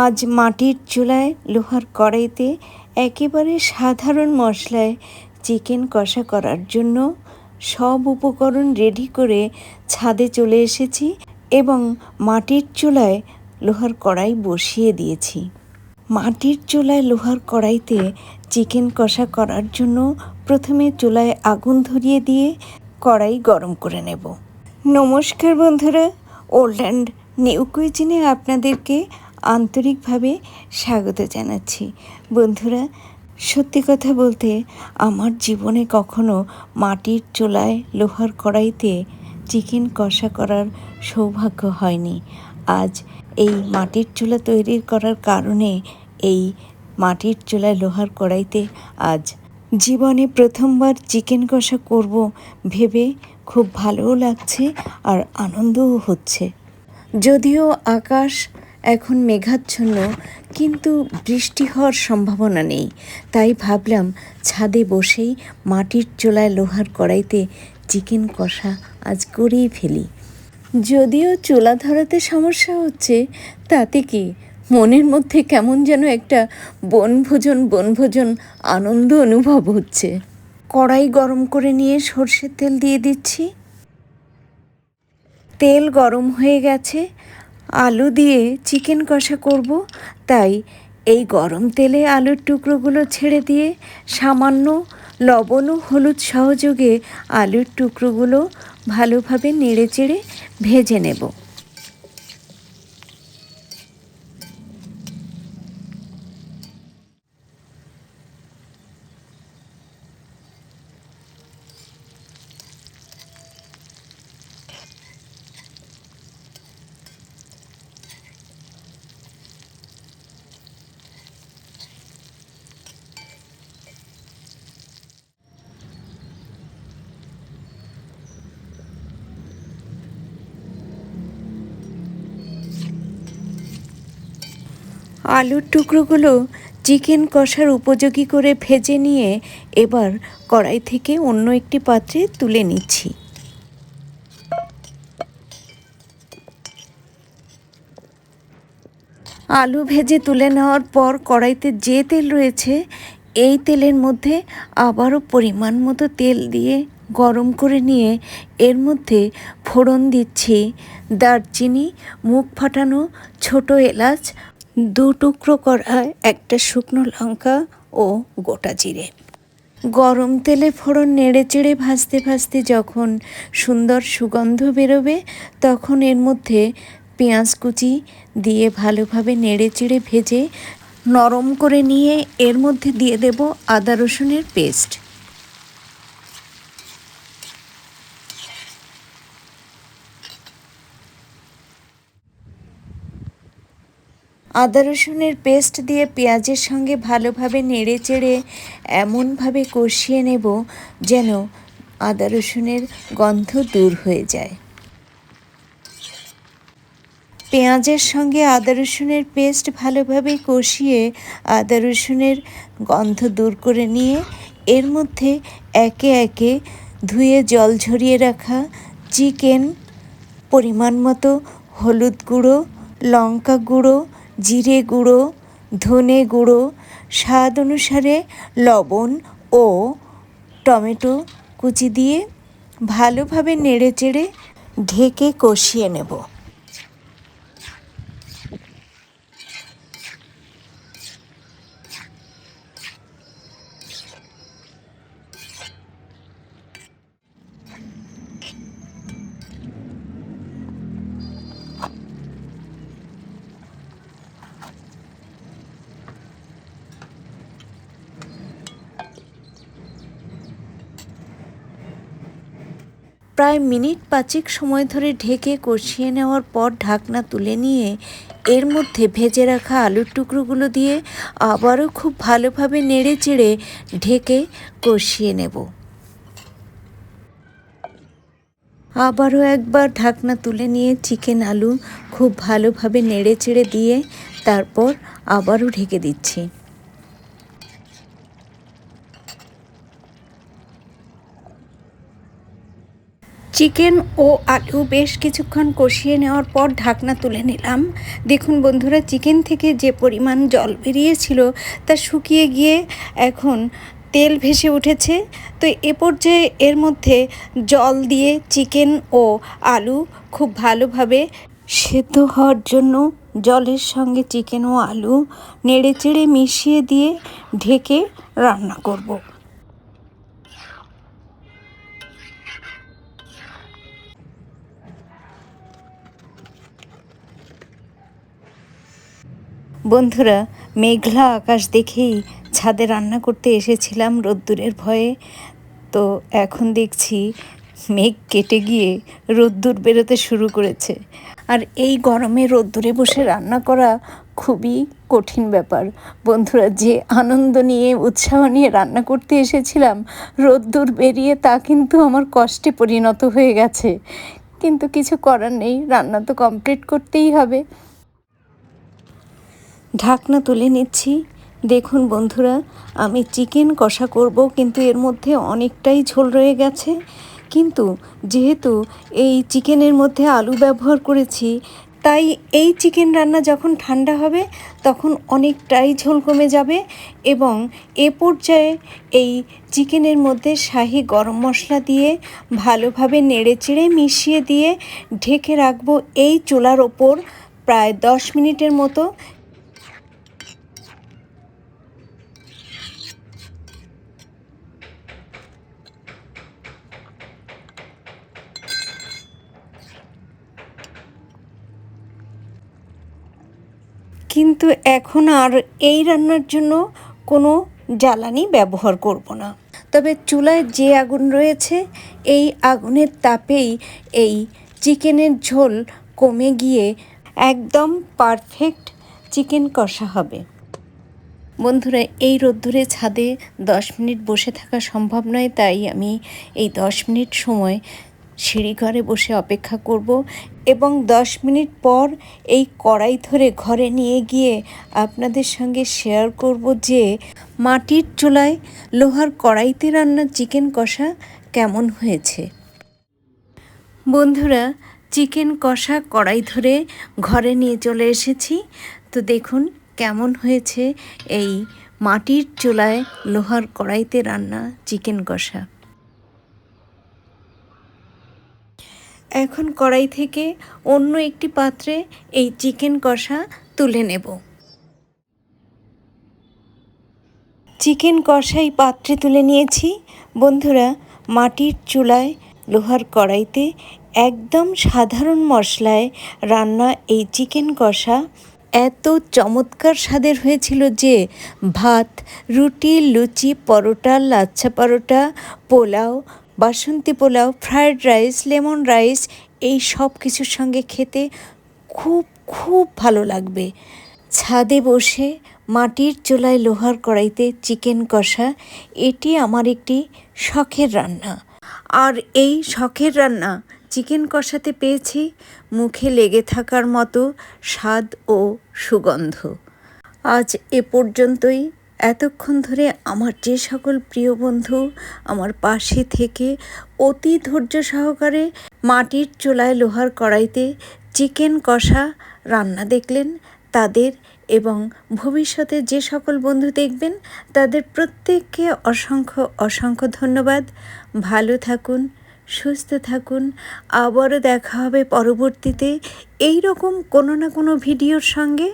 আজ মাটির চুলায় লোহার কড়াইতে একেবারে সাধারণ মশলায় চিকেন কষা করার জন্য সব উপকরণ রেডি করে ছাদে চলে এসেছি এবং মাটির চুলায় লোহার কড়াই বসিয়ে দিয়েছি। মাটির চুলায় লোহার কড়াইতে চিকেন কষা করার জন্য প্রথমে চুলায় আগুন ধরিয়ে দিয়ে কড়াই গরম করে নেব। নমস্কার বন্ধুরা, ওল্ড অ্যান্ড নিউ কুইজিনে আপনাদেরকে আন্তরিকভাবে স্বাগত জানাচ্ছি। বন্ধুরা, সত্যি কথা বলতে আমার জীবনে কখনো মাটির চুলায় লোহার কড়াইতে চিকেন কষা করার সৌভাগ্য হয়নি। আজ এই মাটির চুলা তৈরি করার কারণে এই মাটির চুলায় লোহার কড়াইতে আজ জীবনে প্রথমবার চিকেন কষা করব ভেবে খুব ভালোও লাগছে আর আনন্দও হচ্ছে। যদিও আকাশ এখন মেঘাচ্ছন্ন, কিন্তু বৃষ্টি হওয়ার সম্ভাবনা নেই। তাই ভাবলাম ছাদে বসেই মাটির চুলায় লোহার কড়াইতে চিকেন কষা আজ করেই ফেলি। যদিও চুলা ধরাতে সমস্যা হচ্ছে, তাতে কি, মনের মধ্যে কেমন যেন একটা বনভোজন আনন্দ অনুভব হচ্ছে। কড়াই গরম করে নিয়ে সর্ষের তেল দিয়ে দিচ্ছি। তেল গরম হয়ে গেছে। আলু দিয়ে চিকেন কষা করব, তাই এই গরম তেলে আলুর টুকরোগুলো ছেড়ে দিয়ে সামান্য লবণ ও হলুদ সহযোগে আলুর টুকরোগুলো ভালোভাবে নেড়েচেড়ে ভেজে নেব। আলুর টুকরোগুলো চিকেন কষার উপযোগী করে ভেজে নিয়ে এবার কড়াই থেকে অন্য একটি পাত্রে তুলে নিচ্ছি। আলু ভেজে তুলে নেওয়ার পর কড়াইতে যে তেল রয়েছে, এই তেলের মধ্যে আবারও পরিমাণ মতো তেল দিয়ে গরম করে নিয়ে এর মধ্যে ফোড়ন দিচ্ছি দারচিনি, মুখ ফাটানো ছোট এলাচ, 2 টুকরো করা একটা শুকনো লঙ্কা ও গোটা জিরে। গরম তেলে ফোড়ন নেড়েচেড়ে ভাজতে ভাজতে যখন সুন্দর সুগন্ধ বেরোবে, তখন এর মধ্যে পেঁয়াজ কুচি দিয়ে ভালোভাবে নেড়েচেড়ে ভেজে নরম করে নিয়ে এর মধ্যে দিয়ে দেব আদা রসুনের পেস্ট। আদা রসুনের পেস্ট দিয়ে পেঁয়াজের সঙ্গে ভালোভাবে নেড়েচেড়ে এমনভাবে কষিয়ে নেব যেন আদা রসুনের গন্ধ দূর হয়ে যায়। পেঁয়াজের সঙ্গে আদা রসুনের পেস্ট ভালোভাবে কষিয়ে আদা রসুনের গন্ধ দূর করে নিয়ে এর মধ্যে একে একে ধুয়ে জল ঝরিয়ে রাখা চিকেন, পরিমাণ মতো হলুদ গুঁড়ো, লঙ্কা গুঁড়ো, জিরে গুঁড়ো, ধনে গুঁড়ো, স্বাদ অনুসারে লবণ ও টমেটো কুচি দিয়ে ভালোভাবে নেড়েচেড়ে ঢেকে কষিয়ে নেব। প্রায় মিনিট 5 সময় ধরে ঢেকে কষিয়ে নেওয়ার পর ঢাকনা তুলে নিয়ে এর মধ্যে ভেজে রাখা আলুর টুকরোগুলো দিয়ে আবারও খুব ভালোভাবে নেড়েচেড়ে ঢেকে কষিয়ে নেব। আবারও একবার ঢাকনা তুলে নিয়ে চিকেন আলু খুব ভালোভাবে নেড়েচেড়ে দিয়ে তারপর আবারও ঢেকে দিচ্ছি। চিকেন ও আলু বেশ কিছুক্ষণ কষিয়ে নেওয়ার পর ঢাকনা তুলে নিলাম। দেখুন বন্ধুরা, চিকেন থেকে যে পরিমাণ জল বেরিয়েছিল তা শুকিয়ে গিয়ে এখন তেল ভেসে উঠেছে। তো এ পর্যায়ে এর মধ্যে জল দিয়ে চিকেন ও আলু খুব ভালোভাবে সেদ্ধ হওয়ার জন্য জলের সঙ্গে চিকেন ও আলু নেড়েচেড়ে মিশিয়ে দিয়ে ঢেকে রান্না করব। বন্ধুরা, মেঘলা আকাশ দেখেই ছাদে রান্না করতে এসেছিলাম রোদ্দুরের ভয়ে। তো এখন দেখছি মেঘ কেটে গিয়ে রোদ্দুর বেরোতে শুরু করেছে। আর এই গরমে রোদ্দুরে বসে রান্না করা খুবই কঠিন ব্যাপার। বন্ধুরা, যে আনন্দ নিয়ে উৎসাহ নিয়ে রান্না করতে এসেছিলাম, রোদ্দুর বেরিয়ে তা কিন্তু আমার কষ্টে পরিণত হয়ে গেছে। কিন্তু কিছু করার নেই, রান্না তো কমপ্লিট করতেই হবে। ঢাকনা তুলে নিচ্ছি। দেখুন বন্ধুরা, আমি চিকেন কষা করব, কিন্তু এর মধ্যে অনেকটাই ঝোল রয়ে গেছে। কিন্তু যেহেতু এই চিকেনের মধ্যে আলু ব্যবহার করেছি, তাই এই চিকেন রান্না যখন ঠান্ডা হবে তখন অনেকটাই ঝোল কমে যাবে। এবং এ পর্যায়ে এই চিকেনের মধ্যে শাহি গরম মশলা দিয়ে ভালোভাবে নেড়েচেড়ে মিশিয়ে দিয়ে ঢেকে রাখবো এই চুলার ওপর প্রায় 10 মিনিটের মতো। কিন্তু এখন আর এই রান্নার জন্য কোনো জ্বালানি ব্যবহার করব না। তবে চুলায় যে আগুন রয়েছে, এই আগুনের তাপেই এই চিকেনের ঝোল কমে গিয়ে একদম পারফেক্ট চিকেন কষা হবে। বন্ধুরা, এই রোদ্দুরে ছাদে 10 মিনিট বসে থাকা সম্ভব নয়, তাই আমি এই 10 মিনিট সময় সিঁড়িঘরে বসে অপেক্ষা করব এবং 10 মিনিট পর এই কড়াই ধরে ঘরে নিয়ে গিয়ে আপনাদের সঙ্গে শেয়ার করব যে মাটির চুলায় লোহার কড়াইতে রান্না চিকেন কষা কেমন হয়েছে। বন্ধুরা, চিকেন কষা কড়াই ধরে ঘরে নিয়ে চলে এসেছি। তো দেখুন কেমন হয়েছে এই মাটির চুলায় লোহার কড়াইতে রান্না চিকেন কষা। এখন কড়াই থেকে অন্য একটি পাত্রে এই চিকেন কষা তুলে নেব। চিকেন কষা এই পাত্রে তুলে নিয়েছি। বন্ধুরা, মাটির চুলায় লোহার কড়াইতে একদম সাধারণ মশলায় রান্না এই চিকেন কষা এত চমৎকার স্বাদের হয়েছিল যে ভাত, রুটি, লুচি, paratha, lachha paratha, pulao, basanti pulao, fried rice, lemon rice, এই সব কিছুর সঙ্গে খেতে খুব খুব ভালো লাগবে। ছাদে বসে মাটির চুলায় লোহার কড়াইতে চিকেন কষা, এটি আমার একটি শখের রান্না। আর এই শখের রান্না চিকেন কষাতে পেয়েছি মুখে লেগে থাকার মতো স্বাদ ও সুগন্ধ। আজ এ পর্যন্তই। এতক্ষণ ধরে আমার যে সকল প্রিয় বন্ধু আমার পাশে থেকে অতি ধৈর্য সহকারে মাটির চুলায় লোহার কড়াইতে চিকেন কষা রান্না দেখলেন, তাদের এবং ভবিষ্যতে যে সকল বন্ধু দেখবেন তাদের প্রত্যেককে অসংখ্য অসংখ্য ধন্যবাদ। ভালো থাকুন, সুস্থ থাকুন। আবারও দেখা হবে পরবর্তীতে এই রকম কোনো না কোনো ভিডিওর সঙ্গে।